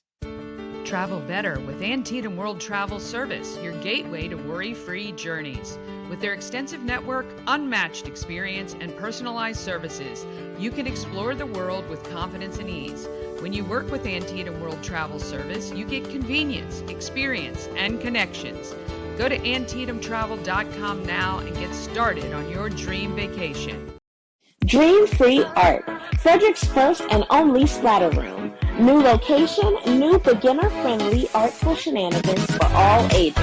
Speaker 1: Travel better with Antietam World Travel Service, your gateway to worry-free journeys. With their extensive network, unmatched experience, and personalized services, you can explore the world with confidence and ease. When you work with Antietam World Travel Service, you get convenience, experience, and connections. Go to AntietamTravel.com now and get started on your dream vacation.
Speaker 11: Dream Free Art, Frederick's first and only splatter room. New location, new beginner-friendly artful shenanigans for all ages.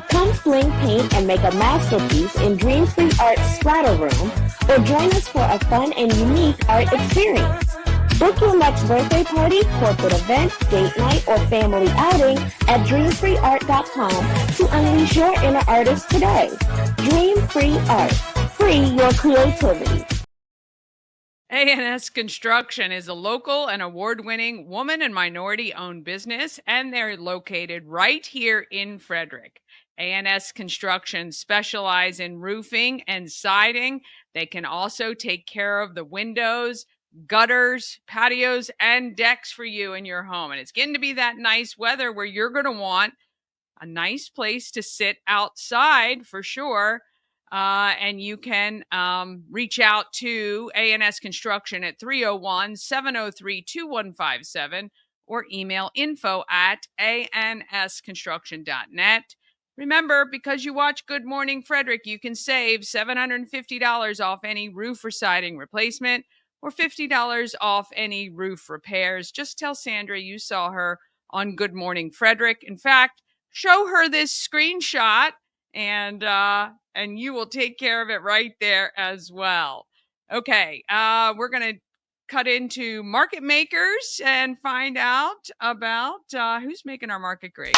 Speaker 11: Come fling paint and make a masterpiece in Dream Free Art Splatter Room, or join us for a fun and unique art experience. Book your next birthday party, corporate event, date night, or family outing at dreamfreeart.com to unleash your inner artist today. Dream Free Art. Free your creativity.
Speaker 1: A&S Construction is a local and award-winning woman and minority-owned business, and they're located right here in Frederick. A&S Construction specialize in roofing and siding. They can also take care of the windows, gutters, patios, and decks for you and your home. And it's getting to be that nice weather where you're going to want a nice place to sit outside for sure. And you can reach out to A&S Construction at 301-703-2157 or email info@ansconstruction.net. Remember, because you watch Good Morning Frederick, you can save $750 off any roof or siding replacement or $50 off any roof repairs. Just tell Sandra you saw her on Good Morning Frederick. In fact, show her this screenshot and you will take care of it right there as well. Okay, we're gonna cut into market makers and find out about who's making our market great.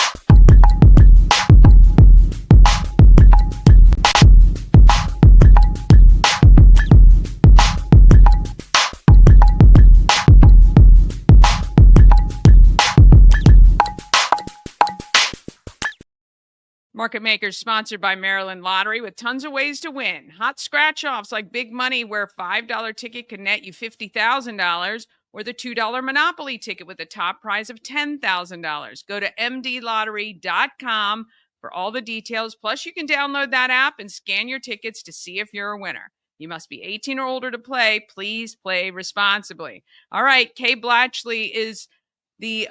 Speaker 1: Market Makers sponsored by Maryland Lottery with tons of ways to win. Hot scratch offs like Big Money, where a $5 ticket can net you $50,000, or the $2 Monopoly ticket with a top prize of $10,000. Go to mdlottery.com for all the details. Plus, you can download that app and scan your tickets to see if you're a winner. You must be 18 or older to play. Please play responsibly. All right, Kay Blatchley is the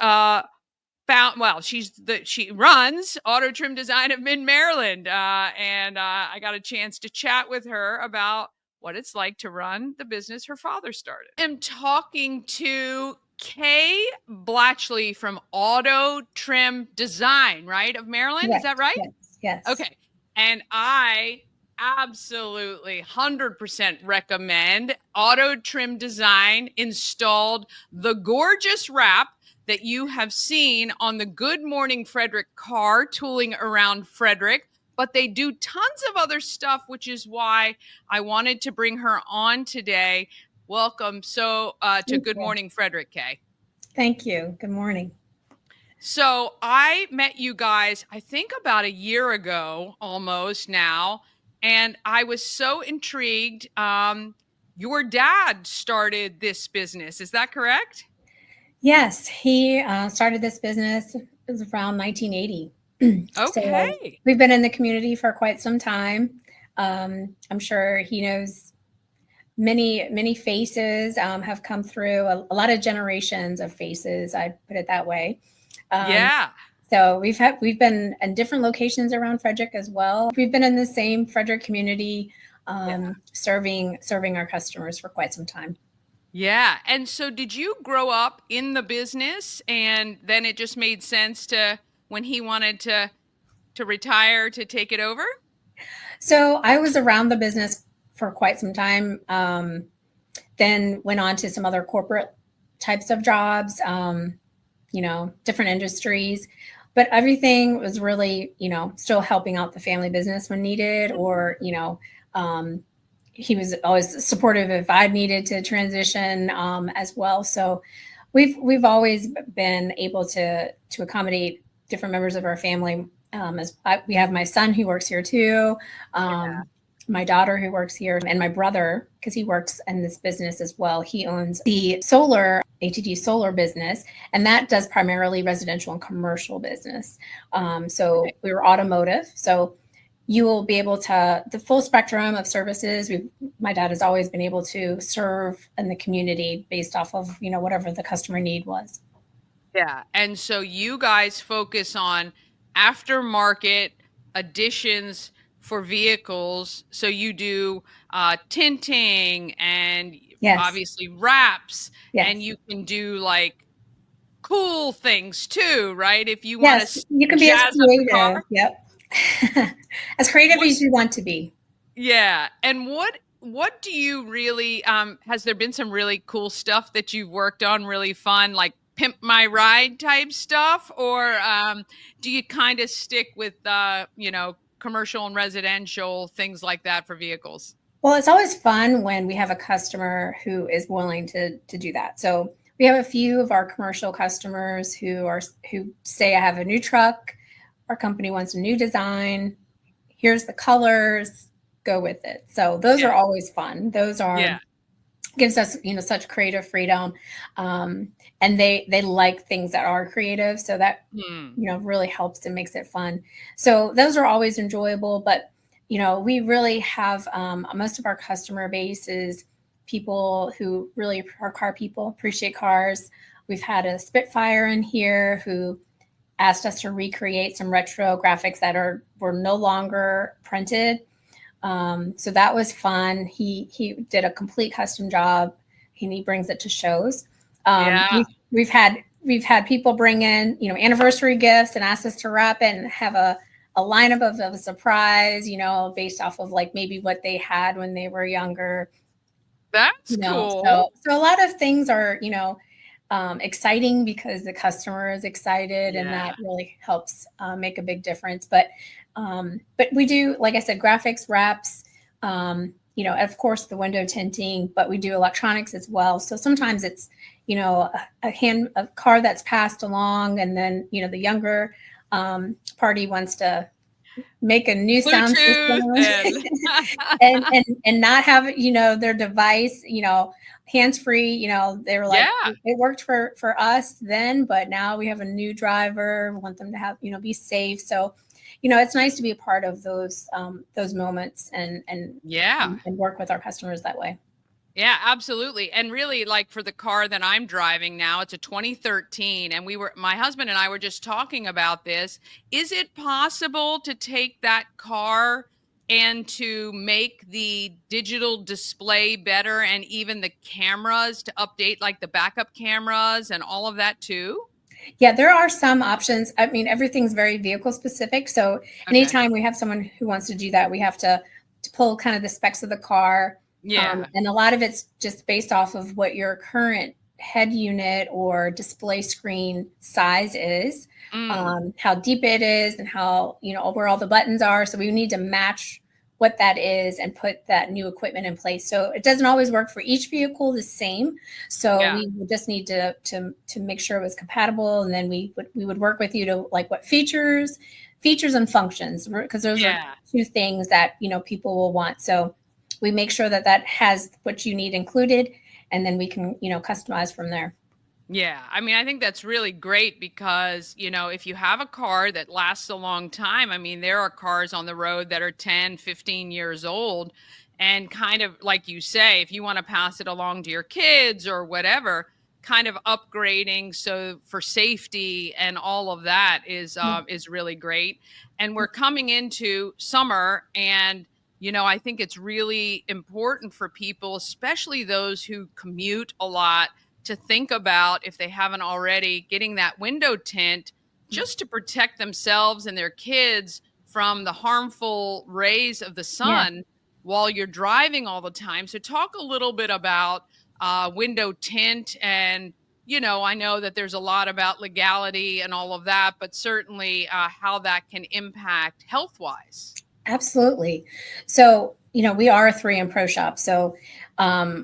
Speaker 1: she runs Auto Trim Design of Mid Maryland, and I got a chance to chat with her about what it's like to run the business her father started. I'm talking to Kay Blatchley from Auto Trim Design, right, of Maryland.
Speaker 12: Yes,
Speaker 1: is that right?
Speaker 12: Yes.
Speaker 1: Okay, and I absolutely 100% recommend Auto Trim Design installed the gorgeous wrap that you have seen on the Good Morning Frederick car tooling around Frederick, but they do tons of other stuff, which is why I wanted to bring her on today. Welcome to Good Morning Frederick, Kay.
Speaker 12: Thank you. Good morning.
Speaker 1: So I met you guys, I think about a year ago, almost now, and I was so intrigued. Your dad started this business, is that correct?
Speaker 12: Yes, he started this business. It was around 1980.
Speaker 1: Okay.
Speaker 12: So we've been in the community for quite some time. I'm sure he knows many faces have come through, a lot of generations of faces, I'd put it that way.
Speaker 1: Yeah.
Speaker 12: So we've been in different locations around Frederick as well. We've been in the same Frederick community, serving our customers for quite some time.
Speaker 1: Yeah. And so did you grow up in the business and then it just made sense to, when he wanted to retire, to take it over?
Speaker 12: So I was around the business for quite some time, then went on to some other corporate types of jobs, different industries, but everything was really, still helping out the family business when needed, or, he was always supportive if I needed to transition as well. So we've always been able to accommodate different members of our family. We have my son who works here too, my daughter who works here, and my brother, because he works in this business as well. He owns the ATG solar business, and that does primarily residential and commercial business. So we were automotive. So you will be able to, the full spectrum of services. My dad has always been able to serve in the community based off of, whatever the customer need was.
Speaker 1: Yeah. And so you guys focus on aftermarket additions for vehicles. So you do tinting and obviously wraps, and you can do like cool things too, right? If you want to,
Speaker 12: you can be as creative. Yep. As creative as you want to be.
Speaker 1: Yeah. And what do you really, has there been some really cool stuff that you've worked on, really fun, like pimp my ride type stuff? Or do you kind of stick with, commercial and residential, things like that for vehicles?
Speaker 12: Well, it's always fun when we have a customer who is willing to do that. So we have a few of our commercial customers who say, I have a new truck, our company wants a new design, here's the colors, go with it. So those are always fun. Those are gives us, such creative freedom. And they like things that are creative. So that, really helps and makes it fun. So those are always enjoyable. But, we really have most of our customer base is people who really are car people, appreciate cars. We've had a Spitfire in here who asked us to recreate some retro graphics that were no longer printed. So that was fun. He did a complete custom job and he brings it to shows. We've had people bring in, anniversary gifts and ask us to wrap it and have a lineup of a surprise, based off of like maybe what they had when they were younger.
Speaker 1: That's cool.
Speaker 12: So a lot of things are, exciting because the customer is excited and that really helps make a big difference. But we do, like I said, graphics, wraps, of course the window tinting, but we do electronics as well. So sometimes it's, a car that's passed along and then, the younger party wants to make a new sound system and not have, their device, hands-free, they were like, it worked for us then, but now we have a new driver, we want them to have, be safe. So, it's nice to be a part of those moments and work with our customers that way.
Speaker 1: Yeah, absolutely. And really, like for the car that I'm driving now, it's a 2013, and my husband and I were just talking about this. Is it possible to take that car and to make the digital display better and even the cameras to update, like the backup cameras and all of that too?
Speaker 12: Yeah, there are some options. I mean, everything's very vehicle specific. So anytime we have someone who wants to do that, we have to pull kind of the specs of the car. And a lot of it's just based off of what your current head unit or display screen size is, how deep it is and how, where all the buttons are. So we need to match what that is and put that new equipment in place. So it doesn't always work for each vehicle the same. So we would just need to make sure it was compatible. And then we would work with you to like what features and functions, because those are two things that, people will want. So we make sure that has what you need included, and then we can, customize from there.
Speaker 1: Yeah. I mean, I think that's really great because, if you have a car that lasts a long time, I mean, there are cars on the road that are 10, 15 years old, and kind of like you say, if you want to pass it along to your kids or whatever, kind of upgrading so for safety and all of that is really great. And we're coming into summer, and I think it's really important for people, especially those who commute a lot, to think about, if they haven't already, getting that window tint just to protect themselves and their kids from the harmful rays of the sun while you're driving all the time. So talk a little bit about window tint. And, I know that there's a lot about legality and all of that, but certainly how that can impact health-wise.
Speaker 12: Absolutely. So, we are a 3M Pro Shop. So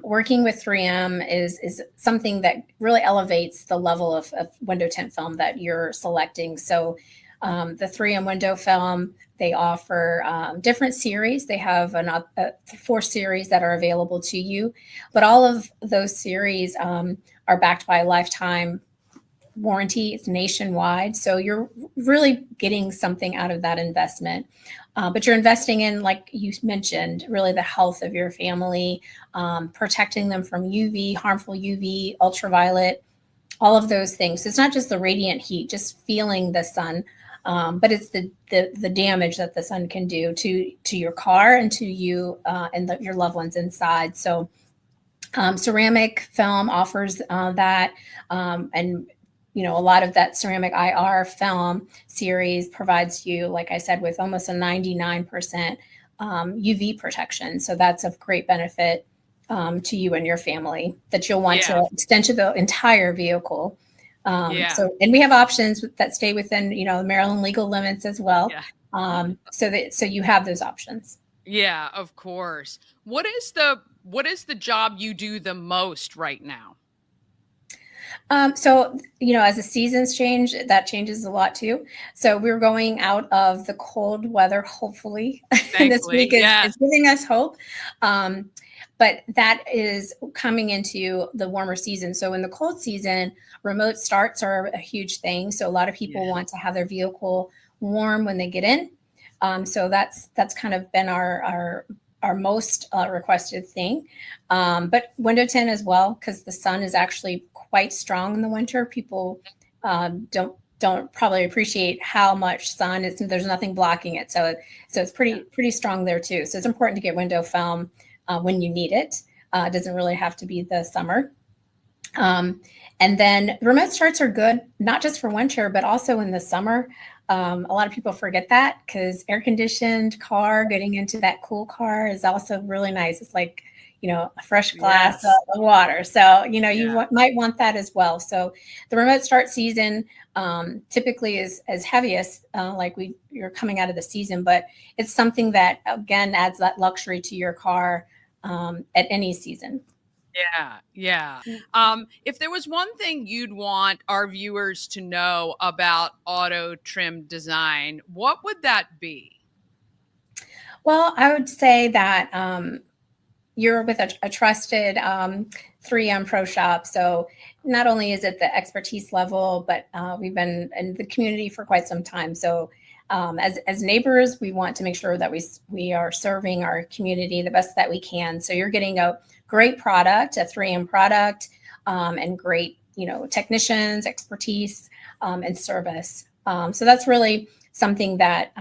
Speaker 12: working with 3M is something that really elevates the level of window tint film that you're selecting. So the 3M window film, they offer different series. They have 4 series that are available to you, but all of those series are backed by a lifetime warranty. It's nationwide. So you're really getting something out of that investment. But you're investing in, like you mentioned, really the health of your family, protecting them from UV, harmful UV, ultraviolet, all of those things. So it's not just the radiant heat, just feeling the sun, but it's the damage that the sun can do to your car and to you and your loved ones inside. So ceramic film offers that, and a lot of that ceramic IR film series provides you, like I said, with almost a 99% UV protection. So that's of great benefit to you and your family that you'll want to extend to the entire vehicle. So, and we have options that stay within, the Maryland legal limits as well. So you have those options.
Speaker 1: Yeah, of course. What is the job you do the most right now?
Speaker 12: So, as the seasons change, that changes a lot too. So we're going out of the cold weather, hopefully. This
Speaker 1: Thankfully,
Speaker 12: week is,
Speaker 1: yes.
Speaker 12: is giving us hope. But that is coming into the warmer season. So in the cold season, remote starts are a huge thing. So a lot of people want to have their vehicle warm when they get in. So that's kind of been our most requested thing. But window tint as well, because the sun is actually quite strong in the winter. People don't probably appreciate how much sun is. There's nothing blocking it, so it's pretty strong there too. So it's important to get window film when you need it. It doesn't really have to be the summer. And then remote starts are good, not just for winter, but also in the summer. A lot of people forget that because air conditioned car, getting into that cool car is also really nice. It's like, a fresh glass of water. So, you might want that as well. So the remote start season typically is as heaviest, you're coming out of the season, but it's something that, again, adds that luxury to your car at any season.
Speaker 1: Yeah. If there was one thing you'd want our viewers to know about auto trim design, what would that be?
Speaker 12: Well, I would say that you're with a trusted 3M Pro Shop. So not only is it the expertise level, but we've been in the community for quite some time. So as neighbors, we want to make sure that we are serving our community the best that we can. So you're getting a great product, a 3M product, and great, technicians, expertise, and service. So that's really something that,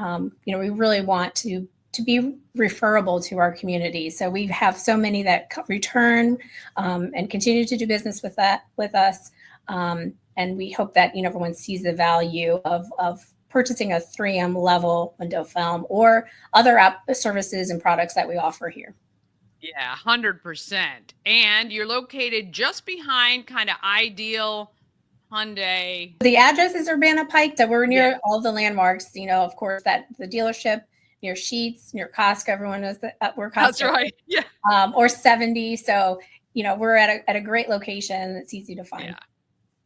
Speaker 12: we really want to be referable to our community. So we have so many that return and continue to do business with us. And we hope that, everyone sees the value of purchasing a 3M level window film or other services and products that we offer here.
Speaker 1: Yeah, 100%. And you're located just behind kind of Ideal Hyundai.
Speaker 12: The address is Urbana Pike, that we're near all the landmarks, of course, that the dealership near Sheetz, near Costco, everyone knows that we're Costco.
Speaker 1: That's right. Yeah.
Speaker 12: Or 70. So, we're at a great location. It's easy to find.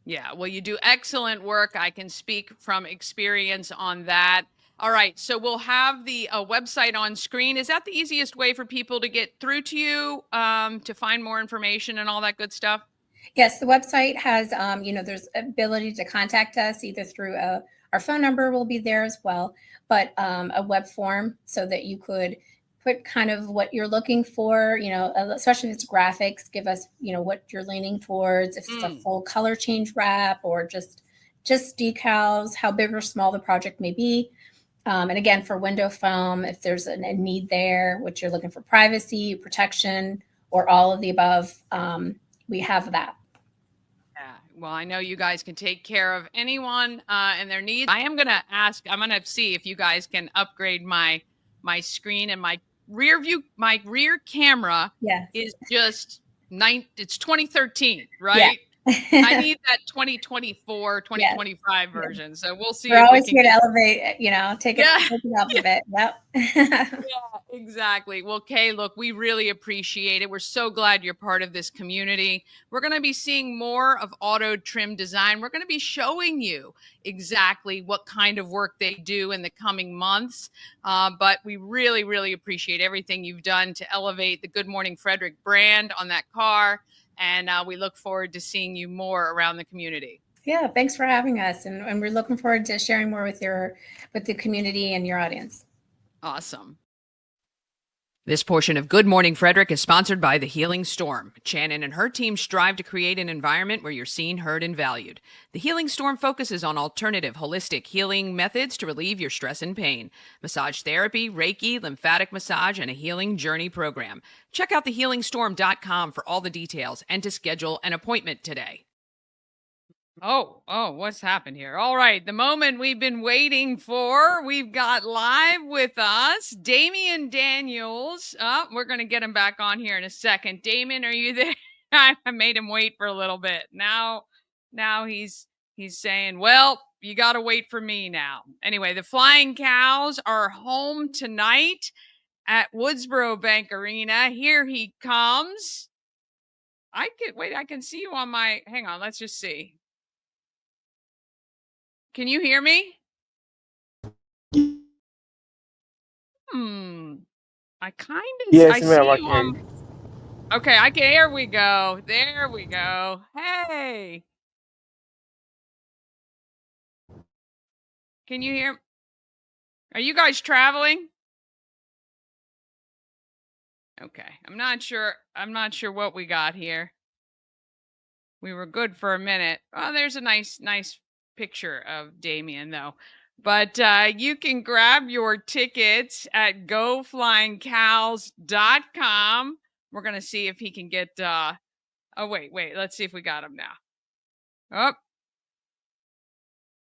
Speaker 1: Yeah. Well, you do excellent work. I can speak from experience on that. All right. So we'll have the website on screen. Is that the easiest way for people to get through to you to find more information and all that good stuff?
Speaker 12: Yes, the website has, there's ability to contact us either through our phone number will be there as well, but a web form so that you could put kind of what you're looking for, especially if it's graphics, give us, what you're leaning towards, if it's a full color change wrap or just decals, how big or small the project may be. And again, for window film, if there's a need there, what you're looking for, privacy, protection, or all of the above, we have that.
Speaker 1: Yeah. Well, I know you guys can take care of anyone and their needs. I'm going to see if you guys can upgrade my screen, and my rear camera is just it's 2013, right? I need that 2024, 2025 version. So we'll see.
Speaker 12: We're always here to elevate, take it up a bit. Yep.
Speaker 1: Yeah, exactly. Well, Kay, look, we really appreciate it. We're so glad you're part of this community. We're going to be seeing more of auto trim design. We're going to be showing you exactly what kind of work they do in the coming months. But we really, really appreciate everything you've done to elevate the Good Morning Frederick brand on that car. And we look forward to seeing you more around the community.
Speaker 12: Yeah, thanks for having us. And we're looking forward to sharing more with the community and your audience.
Speaker 1: Awesome. This portion of Good Morning Frederick is sponsored by The Healing Storm. Shannon and her team strive to create an environment where you're seen, heard, and valued. The Healing Storm focuses on alternative, holistic healing methods to relieve your stress and pain. Massage therapy, Reiki, lymphatic massage, and a healing journey program. Check out thehealingstorm.com for all the details and to schedule an appointment today. Oh, what's happened here? All right, the moment we've been waiting for. We've got live with us Damian Daniels. We're going to get him back on here in a second. Damon, are you there? I made him wait for a little bit. Now he's saying, well, you got to wait for me now. Anyway, the Flying Cows are home tonight. at Woodsboro Bank Arena. Here he comes. I can see you on my, hang on, let's just see. Can you hear me? I kind of,
Speaker 13: Yes,
Speaker 1: I see
Speaker 13: ma'am, I
Speaker 1: you
Speaker 13: can hear
Speaker 1: on,
Speaker 13: you.
Speaker 1: okay, there we go. There we go. Hey. Can you hear? Are you guys traveling? Okay. I'm not sure what we got here. We were good for a minute. Oh, there's a nice picture of Damien though. But you can grab your tickets at goflyingcows.com. We're going to see if he can get oh wait, let's see if we got him now. Oh,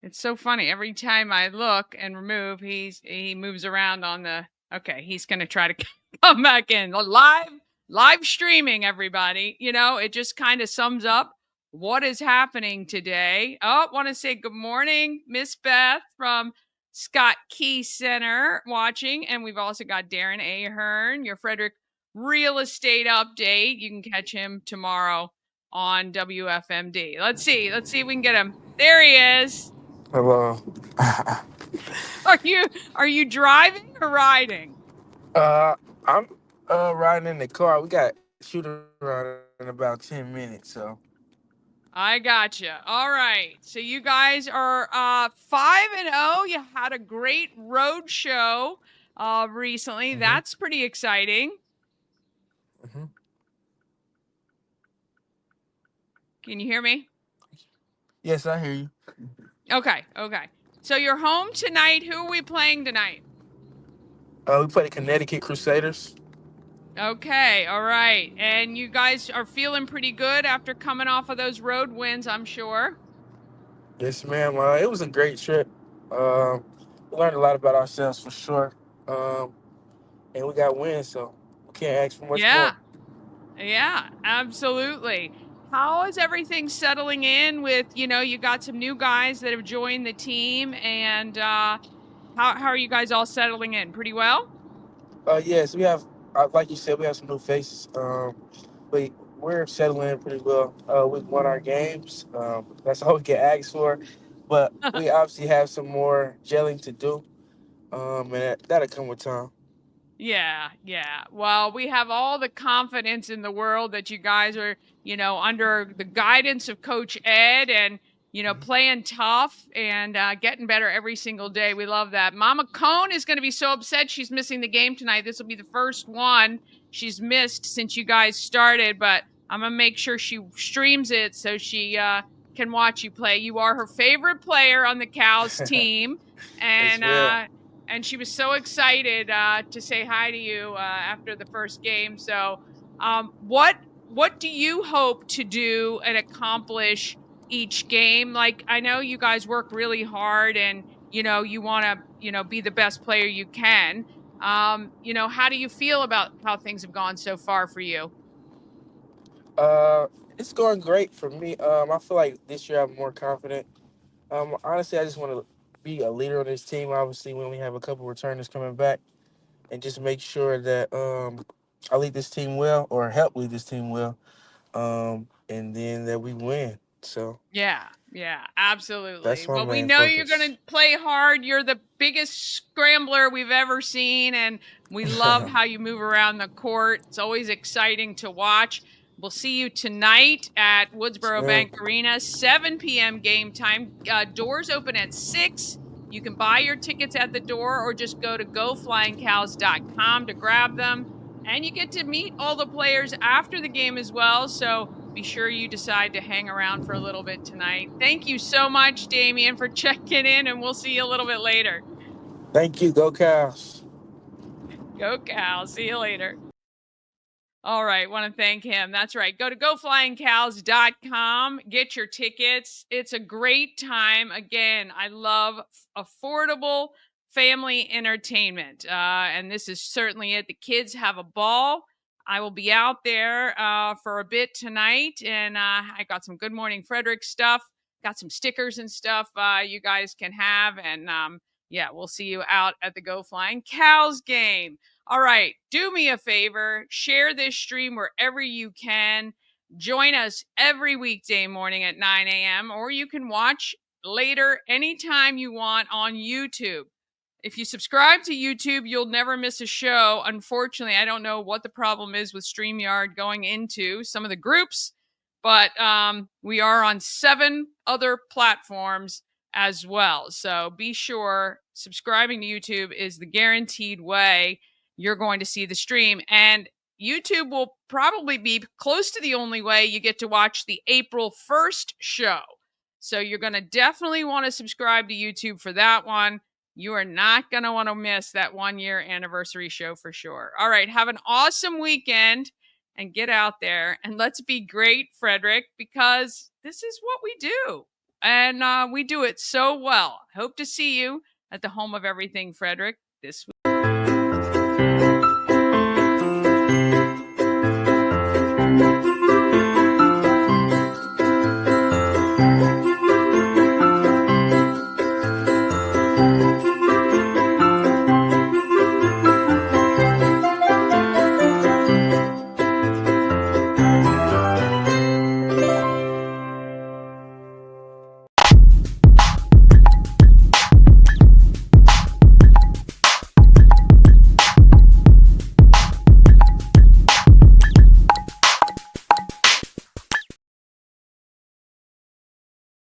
Speaker 1: it's so funny. Every time I look and remove, he moves around on the. Okay, he's gonna try to come back in live streaming. Everybody, it just kind of sums up what is happening today. Oh, want to say good morning, Miss Beth from Scott Key Center watching, and we've also got Darren Ahern, your Frederick real estate update. You can catch him tomorrow on WFMD. Let's see if we can get him. There he is.
Speaker 13: Hello.
Speaker 1: Are you driving or riding?
Speaker 13: I'm riding in the car. We got shooting around in about 10 minutes, so.
Speaker 1: I gotcha. All right. So you guys are 5-0. You had a great road show recently. That's pretty exciting. Can you hear me?
Speaker 13: Yes, I hear you.
Speaker 1: Okay. So you're home tonight. Who are we playing tonight?
Speaker 13: We play the Connecticut Crusaders.
Speaker 1: Okay. All right. And you guys are feeling pretty good after coming off of those road wins, I'm sure.
Speaker 13: Yes, ma'am. It was a great trip. We learned a lot about ourselves for sure. And we got wins, so we can't ask for much more.
Speaker 1: Yeah, absolutely. How is everything settling in with, you got some new guys that have joined the team, and how are you guys all settling in? Pretty well?
Speaker 13: Yes, we have, like you said, we have some new faces. We're settling in pretty well. We won our games. That's all we get asked for. But we obviously have some more gelling to do. And that'll come with time.
Speaker 1: Yeah. Well, we have all the confidence in the world that you guys are, under the guidance of Coach Ed and, playing tough and getting better every single day. We love that. Mama Cone is going to be so upset she's missing the game tonight. This will be the first one she's missed since you guys started, but I'm going to make sure she streams it so she can watch you play. You are her favorite player on the Cows team.
Speaker 13: Yes,
Speaker 1: And
Speaker 13: ma'am.
Speaker 1: she was so excited to say hi to you after the first game. So, what do you hope to do and accomplish each game? Like, I know you guys work really hard, and you want to be the best player you can. How do you feel about how things have gone so far for you?
Speaker 13: It's going great for me. I feel like this year I'm more confident. Honestly, I just want to be a leader on this team. Obviously, when we have a couple returners coming back, and just make sure that I lead this team well or help lead this team well, and then that we win. So
Speaker 1: Yeah, absolutely.
Speaker 13: that's my
Speaker 1: Well, we
Speaker 13: main
Speaker 1: know you're going
Speaker 13: focus.
Speaker 1: to play hard. You're the biggest scrambler we've ever seen, and we love how you move around the court. It's always exciting to watch. We'll see you tonight at Woodsboro
Speaker 13: Yeah.
Speaker 1: Bank Arena, 7 p.m. game time. Doors open at 6. You can buy your tickets at the door or just go to goflyingcows.com to grab them. And you get to meet all the players after the game as well. So be sure you decide to hang around for a little bit tonight. Thank you so much, Damien, for checking in, and we'll see you a little bit later.
Speaker 13: Thank you. Go Cows.
Speaker 1: Go Cal. See you later. All right, want to thank him. That's right. Go to goflyingcows.com, get your tickets. It's a great time. Again, I love affordable family entertainment. And this is certainly it. The kids have a ball. I will be out there for a bit tonight, and I got some Good Morning Frederick stuff, got some stickers and stuff you guys can have. And yeah, we'll see you out at the Go Flying Cows game. All right, do me a favor, share this stream wherever you can. Join us every weekday morning at 9 a.m., or you can watch later anytime you want on YouTube. If you subscribe to YouTube, you'll never miss a show. Unfortunately, I don't know what the problem is with StreamYard going into some of the groups, but we are on 7 other platforms as well. So be sure subscribing to YouTube is the guaranteed way you're going to see the stream. And YouTube will probably be close to the only way you get to watch the April 1st show. So you're going to definitely want to subscribe to YouTube for that one. You are not going to want to miss that 1-year anniversary show for sure. All right, have an awesome weekend and get out there and let's be great, Frederick, because this is what we do. And we do it so well. Hope to see you at the home of everything, Frederick, this week.